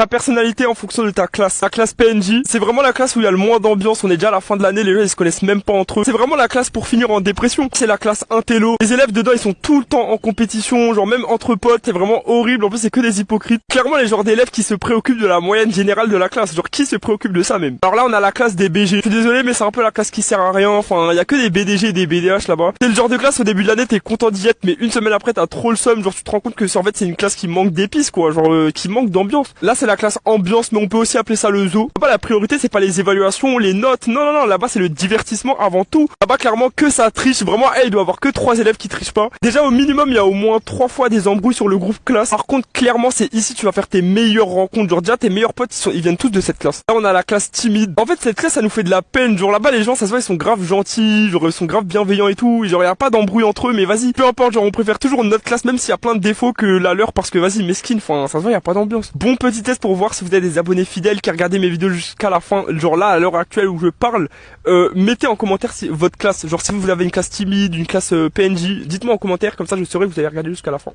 ta personnalité en fonction de ta classe. La classe PNJ, c'est vraiment la classe où il y a le moins d'ambiance. On est déjà à la fin de l'année, les gens ils se connaissent même pas entre eux. C'est vraiment la classe pour finir en dépression. C'est la classe intello. Les élèves dedans ils sont tout le temps en compétition, genre même entre potes, c'est vraiment horrible. En plus c'est que des hypocrites. Clairement les genres d'élèves qui se préoccupent de la moyenne générale de la classe. Genre qui se préoccupe de ça même. Alors là on a la classe des BG. Je suis désolé mais c'est un peu la classe qui sert à rien. Enfin il y a que des BDG et des BDH là-bas. C'est le genre de classe au début de l'année t'es content d'y être, mais une semaine après t'as trop le seum. Genre tu te rends compte que en fait c'est une classe qui manque d'épices quoi, genre qui manque d'ambiance. Là c'est la classe ambiance, mais on peut aussi appeler ça le zoo. Là-bas la priorité c'est pas les évaluations, les notes, non, là-bas c'est le divertissement avant tout. Là-bas clairement que ça triche, vraiment il doit y avoir que 3 élèves qui trichent pas. Déjà au minimum il y a au moins 3 fois des embrouilles sur le groupe classe. Par contre clairement c'est ici tu vas faire tes meilleures rencontres, genre déjà tes meilleurs potes ils viennent tous de cette classe. Là on a la classe timide. En fait cette classe ça nous fait de la peine, genre là-bas les gens ça se voit ils sont grave gentils, genre ils sont grave bienveillants et tout, genre y a pas d'embrouille entre eux, mais vas-y, peu importe, genre on préfère toujours notre classe même s'il y a plein de défauts que la leur, parce que vas-y mesquine, enfin ça se voit y a pas d'ambiance. Bon petit test pour voir si vous êtes des abonnés fidèles qui regardez mes vidéos jusqu'à la fin, genre là à l'heure actuelle où je parle, mettez en commentaire si votre classe, genre si vous avez une classe timide, une classe PNJ, dites-moi en commentaire, comme ça je saurai que vous avez regardé jusqu'à la fin.